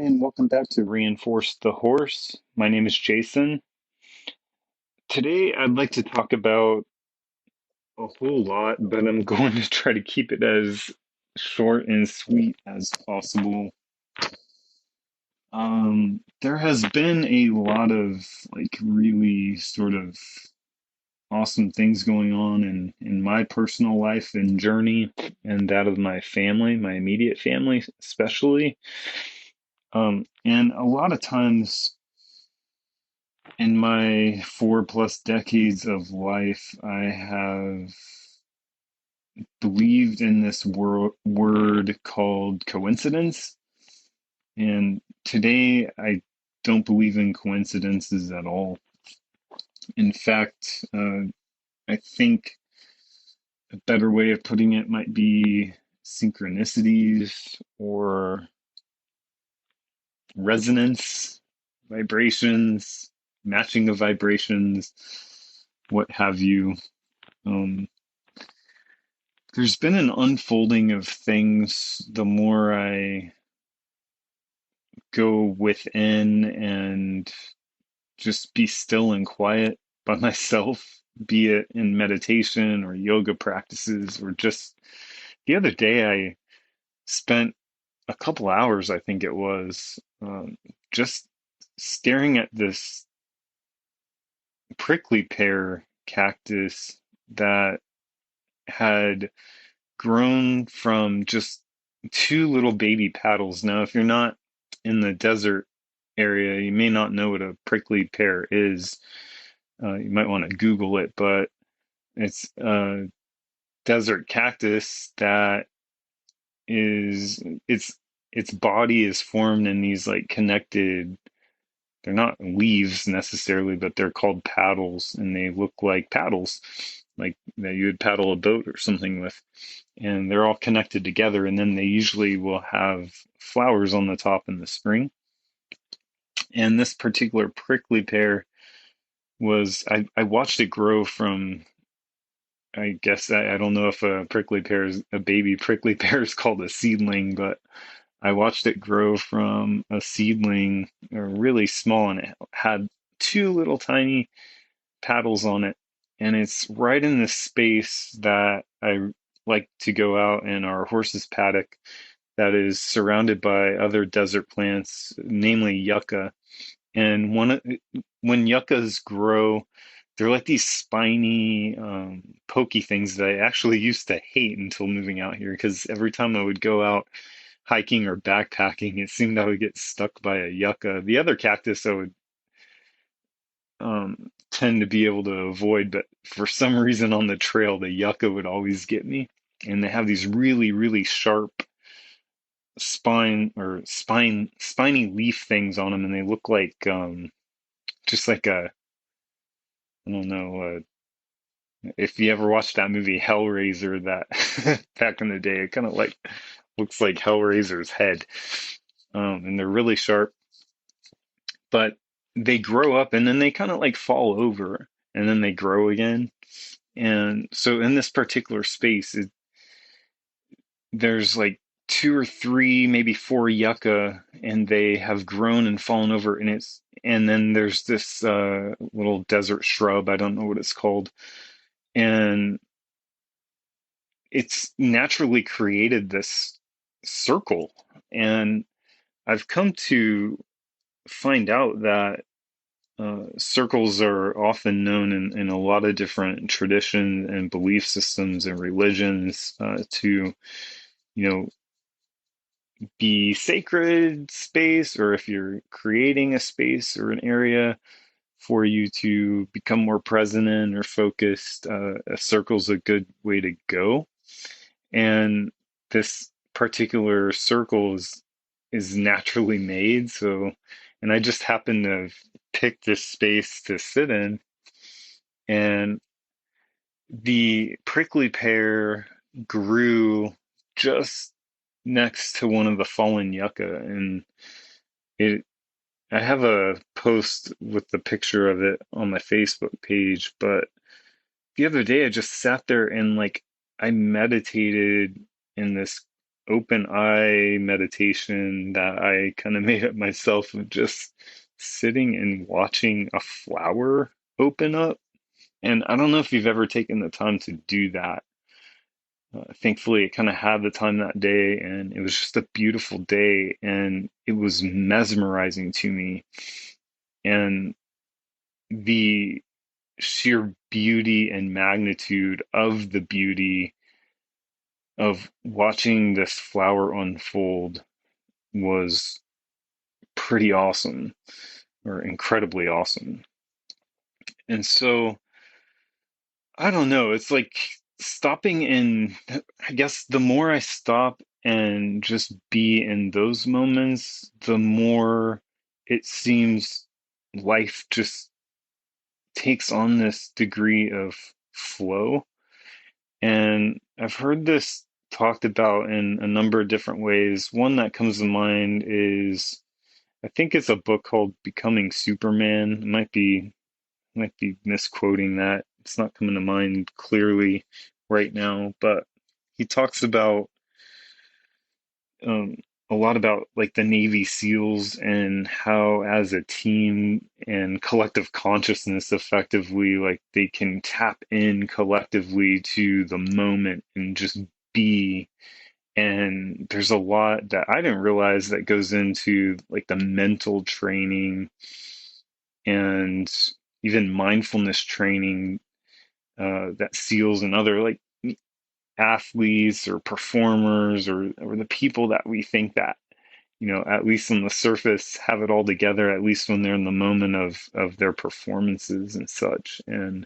and welcome back to Reinforce the Horse. My name is Jason. Today, I'd like to talk about a whole lot, but I'm going to try to keep it as short and sweet as possible. There has been a lot of really sort of awesome things going on in my personal life and journey, and that of my family, my immediate family, especially. And a lot of times in my 4+ decades of life, I have believed in this word called coincidence. And today, I don't believe in coincidences at all. In fact, I think a better way of putting it might be synchronicities or resonance, vibrations, matching of vibrations, what have you. Um, there's been an unfolding of things the more I go within and just be still and quiet by myself, be it in meditation or yoga practices, or just the other day I spent a couple hours, I think it was, just staring at this prickly pear cactus that had grown from just two little baby paddles. Now, if you're not in the desert area, you may not know what a prickly pear is. You might want to Google it, but it's a desert cactus that is its body is formed in these connected. They're not leaves necessarily, but they're called paddles, and they look like paddles, like that you would paddle a boat or something with. And they're all connected together, and then they usually will have flowers on the top in the spring. And this particular prickly pear I watched it grow from, I guess, I don't know if a prickly pear is a baby prickly pear is called a seedling, but I watched it grow from a seedling, or really small, and it had two little tiny paddles on it. And it's right in the space that I like to go out in our horse's paddock that is surrounded by other desert plants, namely yucca. And when yuccas grow, they're like these spiny, pokey things that I actually used to hate until moving out here, because every time I would go out hiking or backpacking, it seemed I would get stuck by a yucca. The other cactus I would tend to be able to avoid, but for some reason on the trail, the yucca would always get me. And they have these really, really sharp spiny leaf things on them, and they look like just like a, I don't know, if you ever watched that movie Hellraiser, that back in the day, it kind of looks like Hellraiser's head. And they're really sharp, but they grow up and then they kind of fall over and then they grow again. And so in this particular space, there's like two or three, maybe four yucca, and they have grown and fallen over. And then there's this little desert shrub. I don't know what it's called. And it's naturally created this circle. And I've come to find out that circles are often known in a lot of different traditions and belief systems and religions, to, you know, be sacred space, or if you're creating a space or an area for you to become more present in or focused, a circle's a good way to go. And this particular circle is naturally made. So, and I just happened to have picked this space to sit in, and the prickly pear grew just next to one of the fallen yucca, and it I have a post with the picture of it on my Facebook page, but the other day I just sat there and I meditated in this open eye meditation that I kind of made up myself of just sitting and watching a flower open up. And I don't know if you've ever taken the time to do that. Thankfully, I kind of had the time that day, and it was just a beautiful day, and it was mesmerizing to me. And the sheer beauty and magnitude of the beauty of watching this flower unfold was pretty awesome, or incredibly awesome. And so I don't know, it's like stopping in, I guess the more I stop and just be in those moments, the more it seems life just takes on this degree of flow. And I've heard this talked about in a number of different ways. One that comes to mind is, I think it's a book called Becoming Superman. Might be misquoting that. It's not coming to mind clearly right now, but he talks about um, a lot about like the Navy SEALs and how, as a team and collective consciousness, effectively, like they can tap in collectively to the moment and just be. And there's a lot that I didn't realize that goes into like the mental training and even mindfulness training that SEALs and other like athletes or performers or the people that we think that, at least on the surface, have it all together, at least when they're in the moment of their performances and such. And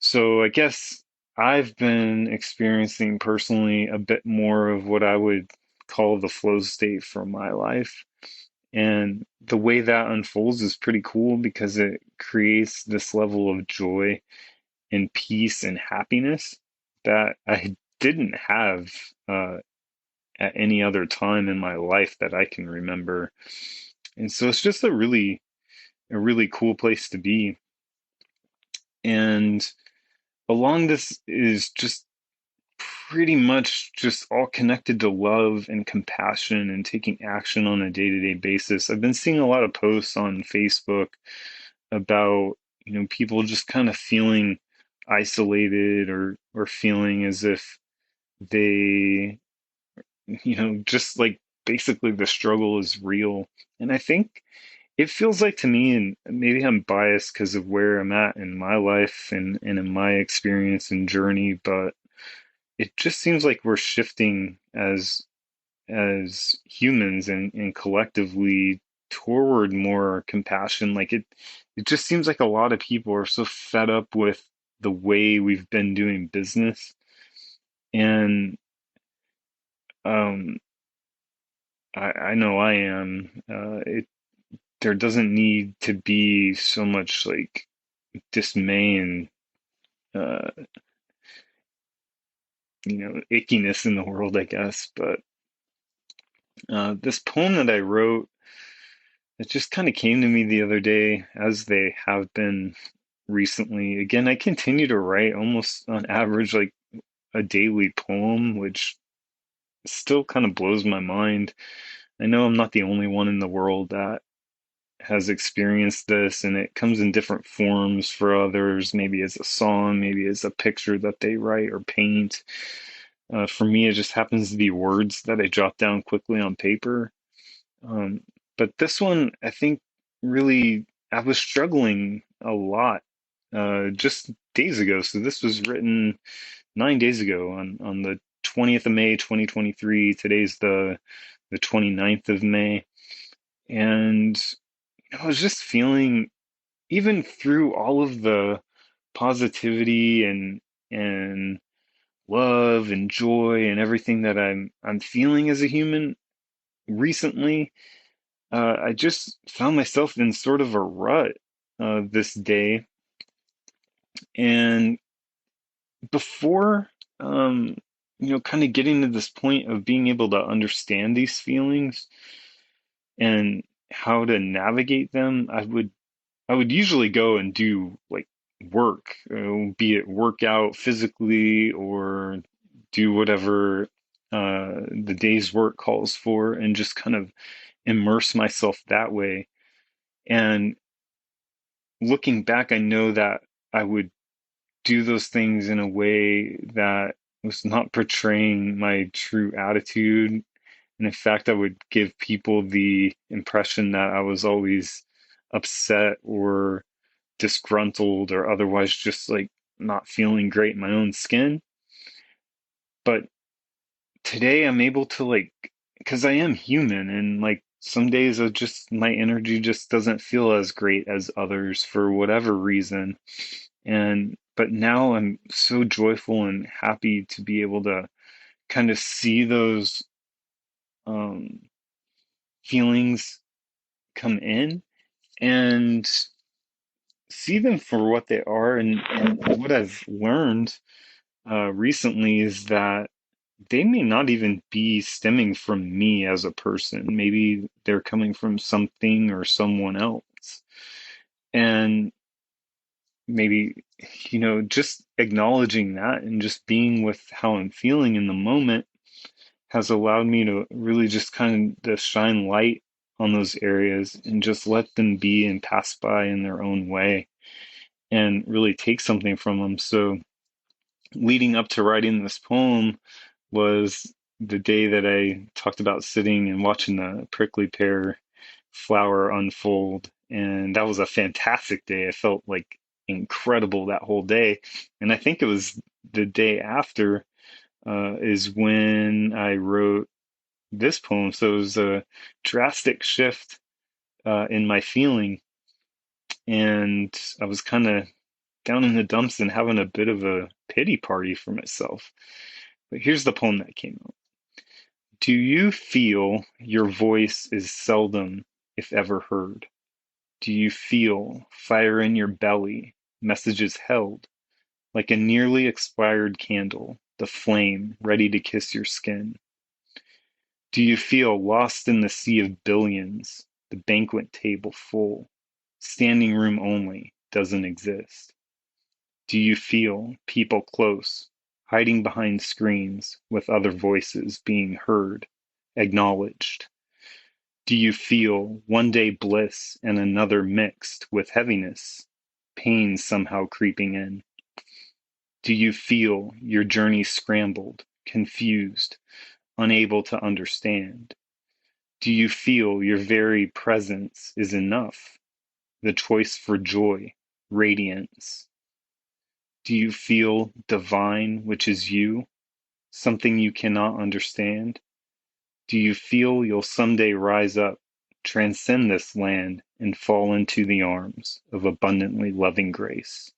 so I guess I've been experiencing personally a bit more of what I would call the flow state for my life. And the way that unfolds is pretty cool because it creates this level of joy and peace and happiness that I didn't have at any other time in my life that I can remember. And so it's just a really cool place to be. And along this is just pretty much just all connected to love and compassion and taking action on a day-to-day basis. I've been seeing a lot of posts on Facebook about, people just kind of feeling isolated or feeling as if they, just like basically the struggle is real. And I think it feels like to me, and maybe I'm biased because of where I'm at in my life and in my experience and journey, but it just seems like we're shifting as humans and collectively toward more compassion. Like it just seems like a lot of people are so fed up with the way we've been doing business. And um I know I am. There doesn't need to be so much like dismay and uh ickiness in the world, I guess. But this poem that I wrote, it just kind of came to me the other day, as they have been recently. Again, I continue to write almost on average like a daily poem, which still kind of blows my mind. I know I'm not the only one in the world that has experienced this, and it comes in different forms for others, maybe as a song, maybe as a picture that they write or paint. For me, it just happens to be words that I jot down quickly on paper. Um, but this one, I think, really, I was struggling a lot just days ago. So this was written 9 days ago on the 20th of May, 2023. Today's the 29th of May. And I was just feeling, even through all of the positivity and love and joy and everything that I'm feeling as a human recently, I just found myself in sort of a rut this day. And before, um, kind of getting to this point of being able to understand these feelings and how to navigate them, I would usually go and do like work, be it workout physically or do whatever the day's work calls for, and just kind of immerse myself that way. And looking back, I know that I would do those things in a way that was not portraying my true attitude. And in fact, I would give people the impression that I was always upset or disgruntled or otherwise just like not feeling great in my own skin. But today I'm able to like, because I am human, and like some days I just, my energy just doesn't feel as great as others for whatever reason. But now I'm so joyful and happy to be able to kind of see those um, feelings come in and see them for what they are. And what I've learned recently is that they may not even be stemming from me as a person. Maybe they're coming from something or someone else. And maybe, just acknowledging that and just being with how I'm feeling in the moment has allowed me to really just kind of to shine light on those areas and just let them be and pass by in their own way and really take something from them. So, leading up to writing this poem was the day that I talked about sitting and watching the prickly pear flower unfold. And that was a fantastic day. I felt like incredible that whole day. And I think it was the day after is when I wrote this poem. So it was a drastic shift in my feeling. And I was kind of down in the dumps and having a bit of a pity party for myself. But here's the poem that came out. Do you feel your voice is seldom, if ever, heard? Do you feel fire in your belly, messages held, like a nearly expired candle, the flame ready to kiss your skin? Do you feel lost in the sea of billions, the banquet table full, standing room only doesn't exist? Do you feel people close, hiding behind screens with other voices being heard, acknowledged? Do you feel one day bliss and another mixed with heaviness, pain somehow creeping in? Do you feel your journey scrambled, confused, unable to understand? Do you feel your very presence is enough, the choice for joy, radiance? Do you feel divine, which is you, something you cannot understand? Do you feel you'll someday rise up, transcend this land, and fall into the arms of abundantly loving grace?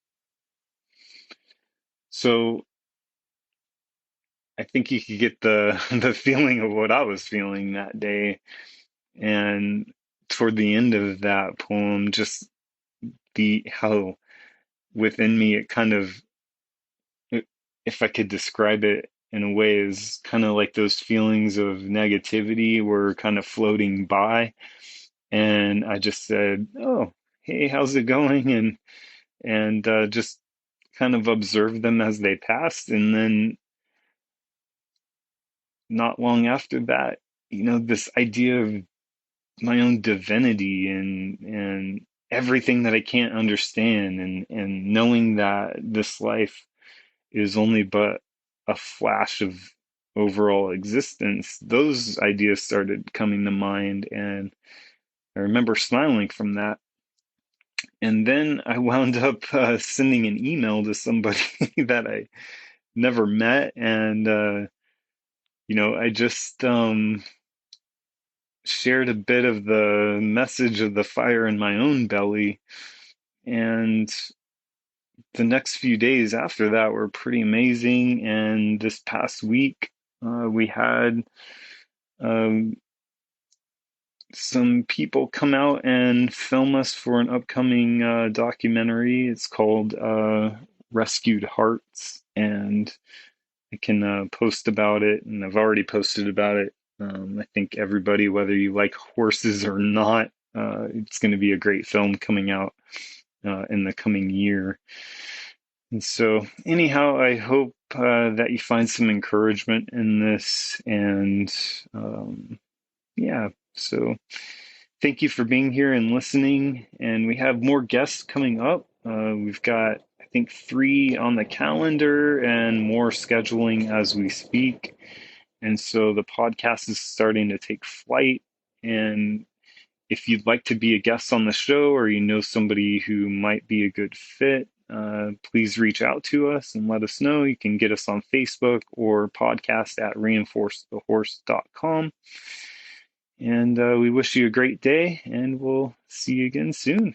So I think you could get the the feeling of what I was feeling that day. And toward the end of that poem, just the how within me it kind of, if I could describe it in a way, is kind of like those feelings of negativity were kind of floating by. And I just said, "Oh, hey, how's it going?" And just kind of observed them as they passed. And then not long after that, this idea of my own divinity and everything that I can't understand, and knowing that this life is only but a flash of overall existence, those ideas started coming to mind. And I remember smiling from that. And then I wound up sending an email to somebody that I never met. And, I just shared a bit of the message of the fire in my own belly. And the next few days after that were pretty amazing. And this past week, we had um, some people come out and film us for an upcoming documentary. It's called Rescued Hearts, and I can post about it, and I've already posted about it. I think everybody, whether you like horses or not, it's going to be a great film coming out in the coming year. And so, anyhow, I hope that you find some encouragement in this. And yeah, so thank you for being here and listening. And we have more guests coming up. We've got, I think, 3 on the calendar and more scheduling as we speak. And so the podcast is starting to take flight. And if you'd like to be a guest on the show, or you know somebody who might be a good fit, please reach out to us and let us know. You can get us on Facebook or podcast at reinforcethehorse.com. And we wish you a great day, and we'll see you again soon.